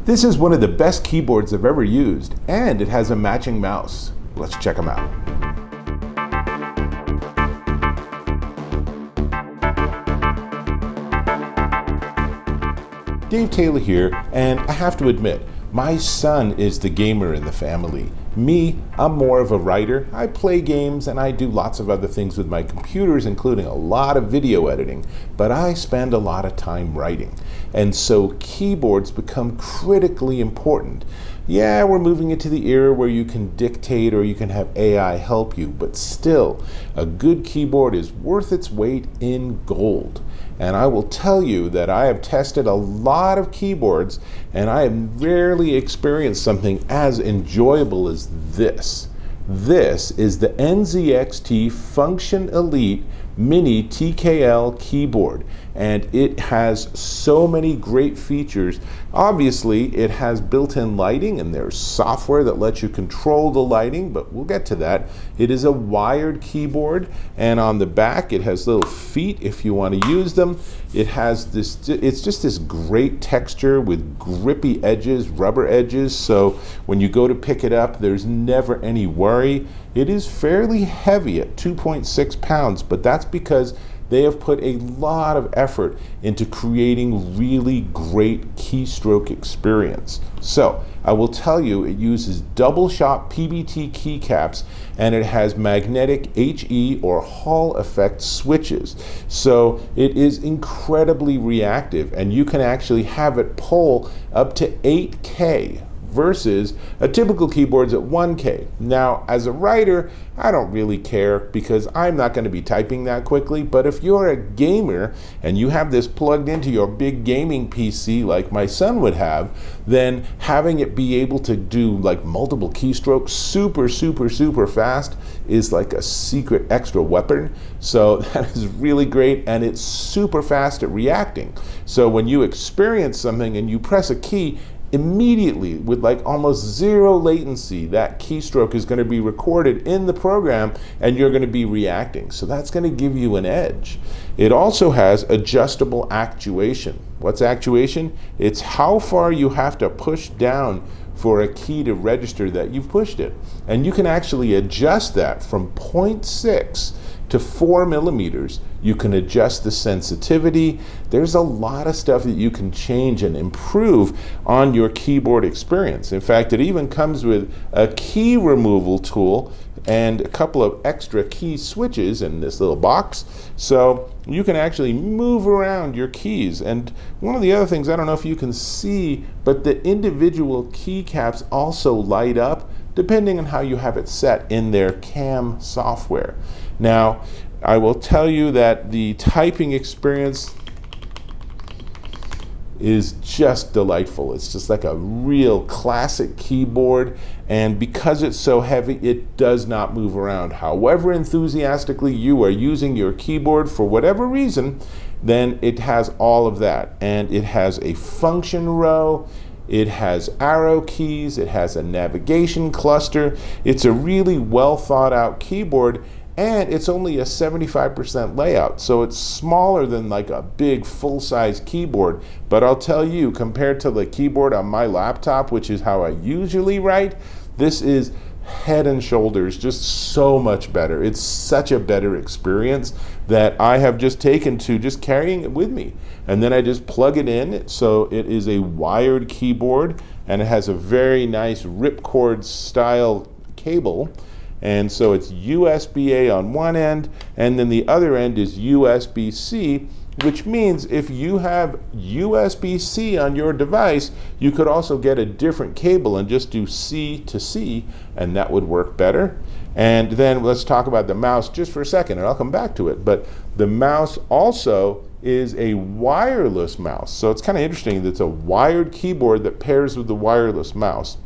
This is one of the best keyboards I've ever used, and it has a matching mouse. Let's check them out. Dave Taylor here, and I have to admit, my son is the gamer in the family. Me, I'm more of a writer. I play games and I do lots of other things with my computers, including a lot of video editing, but I spend a lot of time writing. And so keyboards become critically important. Yeah, we're moving into the era where you can dictate or you can have AI help you, but still, a good keyboard is worth its weight in gold. And I will tell you that I have tested a lot of keyboards and I have rarely experienced something as enjoyable as this. This is the NZXT Function Elite MiniTKL keyboard, and it has so many great features. Obviously, it has built-in lighting and there's software that lets you control the lighting, but we'll get to that. It is a wired keyboard, and on the back it has little feet if you want to use them. It has this, it's just this great texture with grippy edges, rubber edges, so when you go to pick it up, there's never any worry. It is fairly heavy at 2.6 pounds, but that's because they have put a lot of effort into creating really great keystroke experience. So I will tell you, it uses double shot PBT keycaps and it has magnetic HE or Hall effect switches. So it is incredibly reactive and you can actually have it pull up to 8K versus a typical keyboard's at 1K. Now, as a writer, I don't really care because I'm not going to be typing that quickly, but if you're a gamer and you have this plugged into your big gaming PC like my son would have, then having it be able to do like multiple keystrokes super fast is like a secret extra weapon. So that is really great, and it's super fast at reacting. So when you experience something and you press a key, immediately, with like almost zero latency, that keystroke is going to be recorded in the program and you're going to be reacting. So that's going to give you an edge. It also has adjustable actuation. What's actuation? It's how far you have to push down for a key to register that you've pushed it. And you can actually adjust that from 0.6 to 4 millimeters. You can adjust the sensitivity. There's a lot of stuff that you can change and improve on your keyboard experience. In fact, it even comes with a key removal tool and a couple of extra key switches in this little box. So you can actually move around your keys. And one of the other things, I don't know if you can see, but the individual keycaps also light up depending on how you have it set in their CAM software. Now, I will tell you that the typing experience is just delightful. It's just like a real classic keyboard, and because it's so heavy, it does not move around. However enthusiastically you are using your keyboard for whatever reason, then it has all of that. And it has a function row, it has arrow keys, it has a navigation cluster. It's a really well thought out keyboard, and it's only a 75% layout, so it's smaller than like a big full-size keyboard. But I'll tell you, compared to the keyboard on my laptop, which is how I usually write, this is head and shoulders just so much better. It's such a better experience that I have just taken to just carrying it with me. And then I just plug it in, so it is a wired keyboard, and it has a very nice ripcord style cable. And so it's USB-A on one end, and then the other end is USB-C, which means if you have USB-C on your device, you could also get a different cable and just do C to C, and that would work better. And then let's talk about the mouse just for a second, and I'll come back to it. But the mouse also is a wireless mouse. So it's kind of interesting that it's a wired keyboard that pairs with the wireless mouse.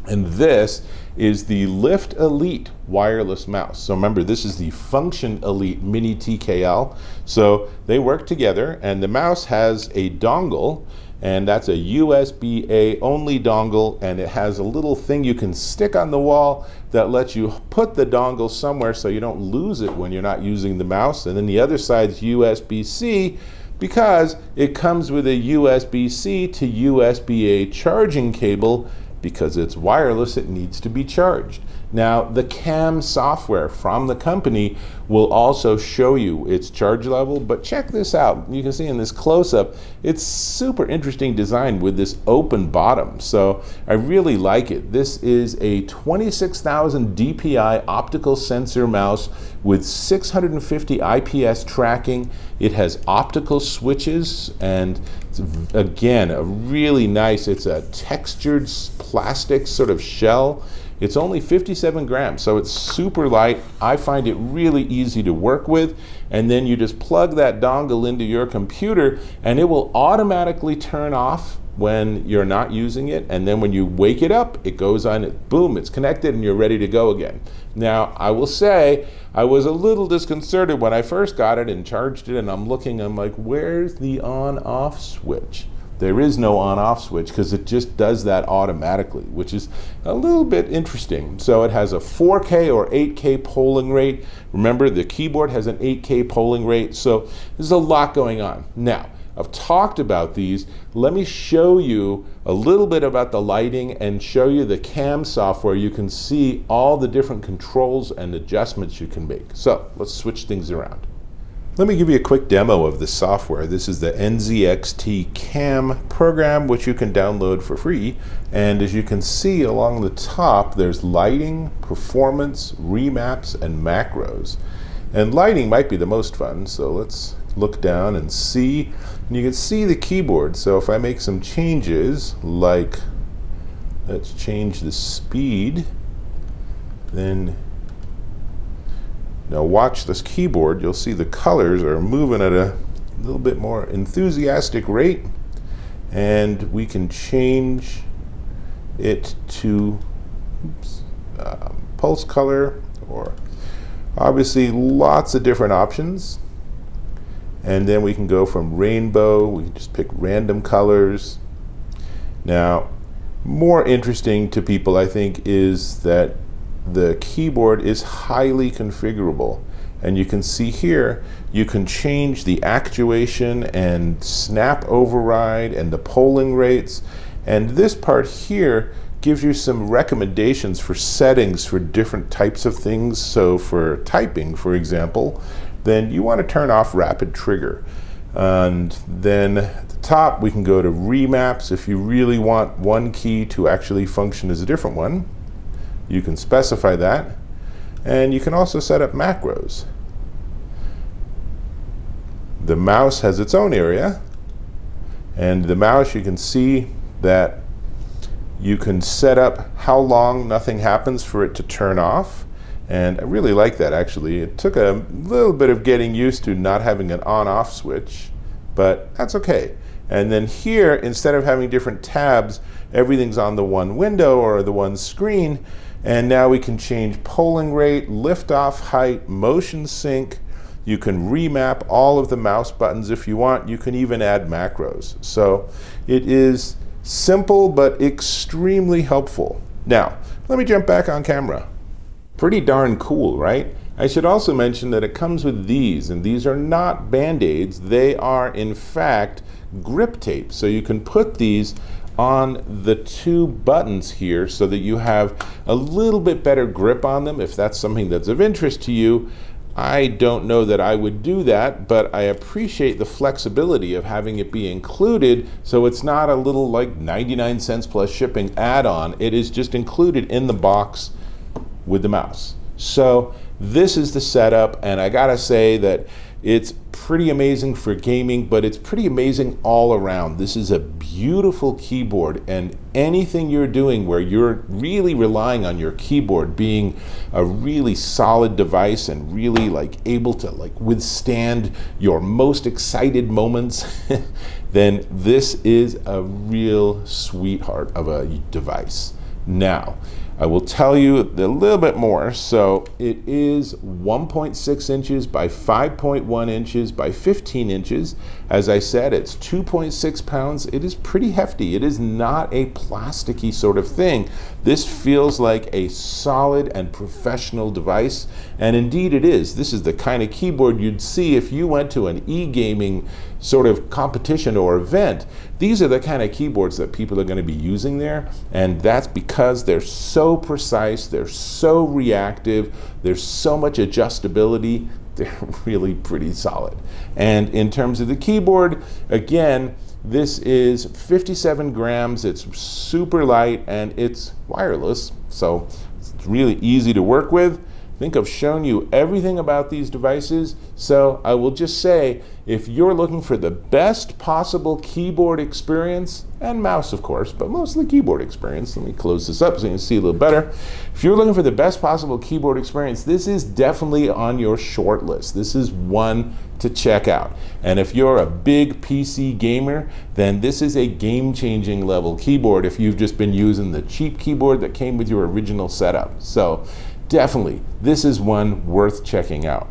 And this is the Lift Elite wireless mouse. So remember, this is the Function Elite MiniTKL. So they work together, and the mouse has a dongle, and that's a USB-A only dongle, and it has a little thing you can stick on the wall that lets you put the dongle somewhere so you don't lose it when you're not using the mouse. And then the other side's USB-C, because it comes with a USB-C to USB-A charging cable. Because it's wireless, it needs to be charged. Now, the CAM software from the company will also show you its charge level, but check this out. You can see in this close-up, it's super interesting design with this open bottom. So I really like it. This is a 26,000 DPI optical sensor mouse with 650 IPS tracking. It has optical switches, and it's, again, a really nice, it's a textured plastic sort of shell. It's only 57 grams, so it's super light. I find it really easy to work with. And then you just plug that dongle into your computer and it will automatically turn off when you're not using it. And then when you wake it up, it goes on, boom, it's connected and you're ready to go again. Now, I will say, I was a little disconcerted when I first got it and charged it, and I'm like, where's the on-off switch? There is no on-off switch because it just does that automatically, which is a little bit interesting. So it has a 4K or 8K polling rate. Remember, the keyboard has an 8K polling rate, so there's a lot going on. Now, I've talked about these. Let me show you a little bit about the lighting and show you the CAM software. You can see all the different controls and adjustments you can make. So let's switch things around. Let me give you a quick demo of the software. This is the NZXT CAM program, which you can download for free. And as you can see along the top, there's lighting, performance, remaps, and macros. And lighting might be the most fun, so let's look down and see. And you can see the keyboard. So if I make some changes, like let's change the speed, then now watch this keyboard. You'll see the colors are moving at a little bit more enthusiastic rate, and we can change it to pulse color, or obviously lots of different options. And then we can go from rainbow, we can just pick random colors. Now, more interesting to people, I think, is that the keyboard is highly configurable. And you can see here, you can change the actuation and snap override and the polling rates. And this part here gives you some recommendations for settings for different types of things. So for typing, for example, then you want to turn off rapid trigger. And then at the top, we can go to remaps. If you really want one key to actually function as a different one, you can specify that. And you can also set up macros. The mouse has its own area. And the mouse, you can see that you can set up how long nothing happens for it to turn off. And I really like that, actually. It took a little bit of getting used to not having an on-off switch, but that's okay. And then here, instead of having different tabs, everything's on the one window or the one screen. And now we can change polling rate, lift-off height, motion sync. You can remap all of the mouse buttons if you want. You can even add macros. So it is simple but extremely helpful. Now, let me jump back on camera. Pretty darn cool, right? I should also mention that it comes with these, and these are not Band-Aids. They are, in fact, grip tape. So you can put these on the two buttons here so that you have a little bit better grip on them if that's something that's of interest to you. I don't know that I would do that, but I appreciate the flexibility of having it be included, so it's not a little like 99 cents plus shipping add-on. It is just included in the box with the mouse. So this is the setup, and I gotta say that it's pretty amazing for gaming, but it's pretty amazing all around. This is a beautiful keyboard, and anything you're doing where you're really relying on your keyboard being a really solid device and really like able to like withstand your most excited moments, then this is a real sweetheart of a device. Now, I will tell you a little bit more. So it is 1.6 inches by 5.1 inches by 15 inches. As I said, it's 2.6 pounds. It is pretty hefty. It is not a plasticky sort of thing. This feels like a solid and professional device, and indeed it is. This is the kind of keyboard you'd see if you went to an e-gaming sort of competition or event. These are the kind of keyboards that people are going to be using there, and that's because they're so precise, they're so reactive, there's so much adjustability. They're really pretty solid. And in terms of the keyboard, again, this is 57 grams, it's super light, and it's wireless, so it's really easy to work with. I think I've shown you everything about these devices, so I will just say, if you're looking for the best possible keyboard experience, and mouse of course, but mostly keyboard experience, let me close this up so you can see a little better. If you're looking for the best possible keyboard experience, this is definitely on your short list. This is one to check out. And if you're a big PC gamer, then this is a game-changing level keyboard if you've just been using the cheap keyboard that came with your original setup. So definitely, this is one worth checking out.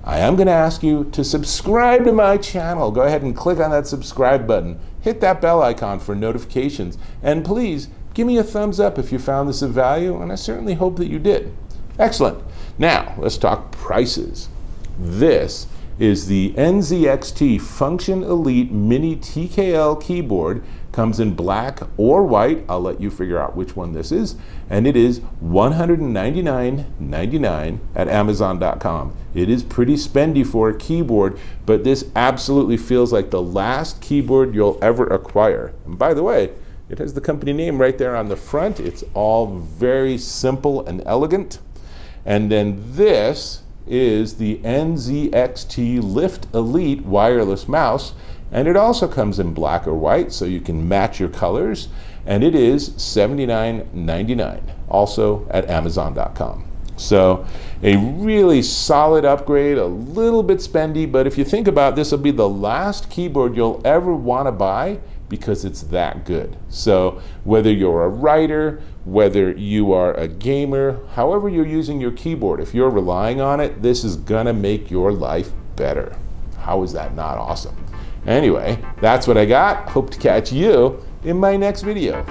I am going to ask you to subscribe to my channel. Go ahead and click on that subscribe button. Hit that bell icon for notifications. And please, give me a thumbs up if you found this of value, and I certainly hope that you did. Excellent. Now, let's talk prices. This is the NZXT Function Elite MiniTKL keyboard. Comes in black or white. I'll let you figure out which one this is. And it is $199.99 at Amazon.com. It is pretty spendy for a keyboard, but this absolutely feels like the last keyboard you'll ever acquire. And by the way, it has the company name right there on the front. It's all very simple and elegant. And then this is the NZXT Lift Elite wireless mouse, and it also comes in black or white, so you can match your colors, and it is $79.99, also at Amazon.com. So a really solid upgrade, a little bit spendy, but if you think about it, this will be the last keyboard you'll ever want to buy because it's that good. So whether you're a writer, whether you are a gamer, however you're using your keyboard, if you're relying on it, this is gonna make your life better. How is that not awesome? Anyway, that's what I got. Hope to catch you in my next video.